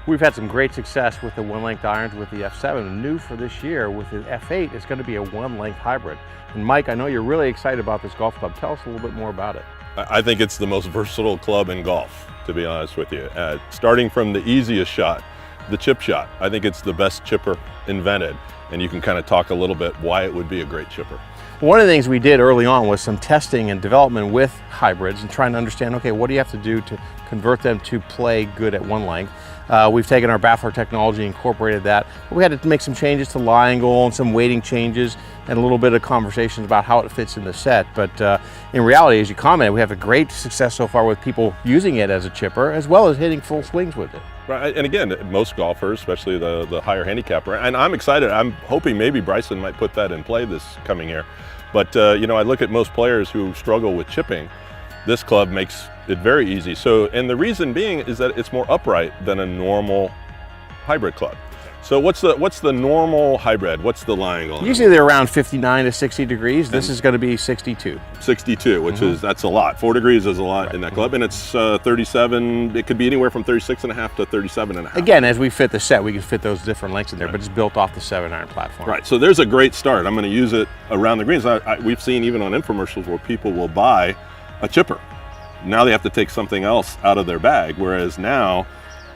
We've had some great success with the one-length irons with the F7. New for this year with the F8 is going to be a one-length hybrid. And Mike, I know you're really excited about this golf club. Tell us a little bit more about it. I think it's the most versatile club in golf, to be honest with you. Starting from the easiest shot, the chip shot. I think it's the best chipper invented. And you can kind of talk a little bit why it would be a great chipper. One of the things we did early on was some testing and development with hybrids and trying to understand, okay, what do you have to do to convert them to play good at one length? We've taken our baffler technology, incorporated that. We had to make some changes to lie angle and some weighting changes and a little bit of conversations about how it fits in the set. But in reality, as you commented, we have a great success so far with people using it as a chipper as well as hitting full swings with it. Right, and again, most golfers, especially the higher handicapper, and I'm excited. I'm hoping maybe Bryson might put that in play this coming year. But you know, I look at most players who struggle with chipping. This club makes it very easy. So, and the reason being is that it's more upright than a normal hybrid club. So what's the normal hybrid? What's the lying on? Usually they're around 59 to 60 degrees. This is going to be 62. 62, which is, that's a lot. 4 degrees is a lot in that club. And it's 37, it could be anywhere from 36.5 to 37.5. Again, as we fit the set, we can fit those different lengths in there, but it's built off the 7-iron platform. Right, so there's a great start. I'm going to use it around the greens. We've seen even on infomercials where people will buy a chipper. Now they have to take something else out of their bag, whereas now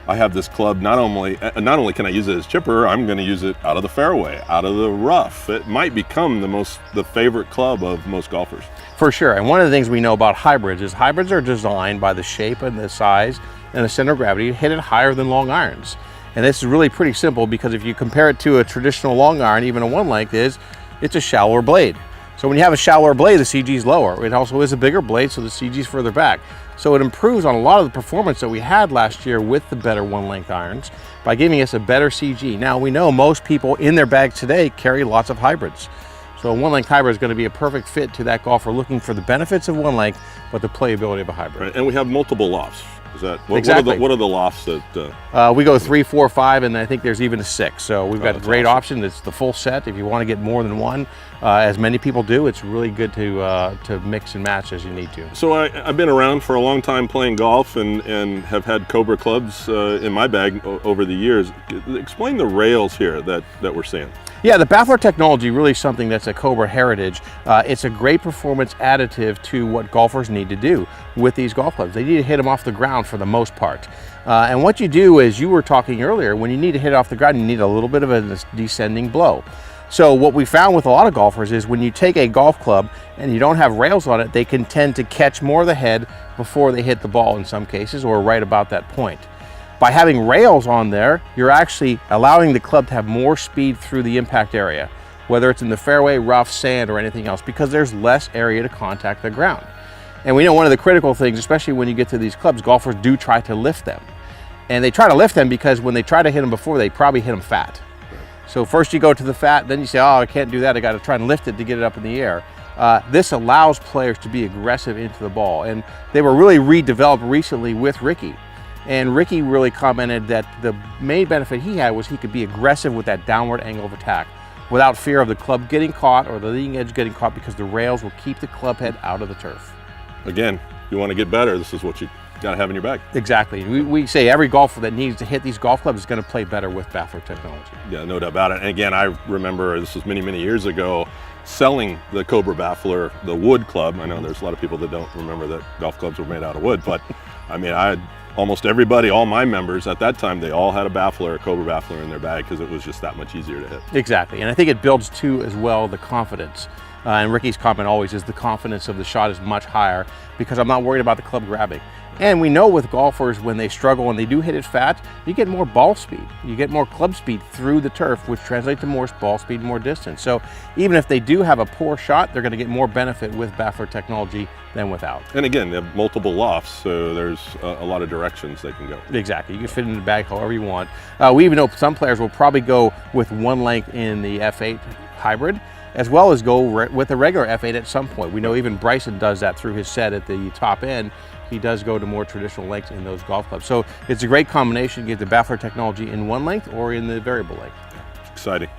I have this club, not only can I use it as chipper, I'm going to use it out of the fairway, out of the rough. It might become the favorite club of most golfers. For sure, and one of the things we know about hybrids is hybrids are designed by the shape and the size and the center of gravity to hit it higher than long irons. And this is really pretty simple because if you compare it to a traditional long iron, even a one length it's a shallower blade. So when you have a shallower blade, the CG is lower. It also is a bigger blade, so the CG is further back. So it improves on a lot of the performance that we had last year with the better one-length irons by giving us a better CG. Now we know most people in their bag today carry lots of hybrids. So a one-length hybrid is going to be a perfect fit to that golfer looking for the benefits of one length, but the playability of a hybrid. Right. And we have multiple lofts. Is that exactly. What are the lofts that? We go 3, 4, 5, and I think there's even a 6. So we've got a great option. It's the full set. If you want to get more than one, as many people do, it's really good to mix and match as you need to. So I've been around for a long time playing golf and have had Cobra clubs in my bag over the years. Explain the rails here that we're seeing. Yeah, the baffler technology really is something that's a Cobra heritage. It's a great performance additive to what golfers need to do with these golf clubs. They need to hit them off the ground for the most part. And what you do is, you were talking earlier, when you need to hit off the ground, you need a little bit of a descending blow. So what we found with a lot of golfers is when you take a golf club and you don't have rails on it, they can tend to catch more of the head before they hit the ball in some cases, or right about that point. By having rails on there, you're actually allowing the club to have more speed through the impact area, whether it's in the fairway, rough, sand, or anything else, because there's less area to contact the ground. And we know one of the critical things, especially when you get to these clubs, golfers do try to lift them. And they try to lift them because when they try to hit them before, they probably hit them fat. So first you go to the fat, then you say, oh, I can't do that, I got to try and lift it to get it up in the air. This allows players to be aggressive into the ball. And they were really redeveloped recently with Ricky. And Ricky really commented that the main benefit he had was he could be aggressive with that downward angle of attack without fear of the club getting caught or the leading edge getting caught, because the rails will keep the club head out of the turf. Again, if you want to get better, this is what you got to have in your bag. Exactly. We say every golfer that needs to hit these golf clubs is going to play better with baffler technology. Yeah, no doubt about it. And again, I remember, this was many, many years ago, selling the Cobra baffler, the wood club. I know there's a lot of people that don't remember that golf clubs were made out of wood, but I mean, almost everybody, all my members at that time, they all had a baffler, a Cobra baffler in their bag, because it was just that much easier to hit. Exactly, and I think it builds too as well the confidence. And Ricky's comment always is the confidence of the shot is much higher because I'm not worried about the club grabbing. And we know with golfers, when they struggle and they do hit it fat, you get more ball speed. You get more club speed through the turf, which translates to more ball speed, more distance. So even if they do have a poor shot, they're going to get more benefit with baffler technology than without. And again, they have multiple lofts, so there's a lot of directions they can go. Exactly. You can fit it in the bag however you want. We even know some players will probably go with one length in the F8 hybrid, as well as go with a regular F8 at some point. We know even Bryson does that through his set at the top end. He does go to more traditional lengths in those golf clubs. So it's a great combination to get the baffler technology in one length or in the variable length. Exciting.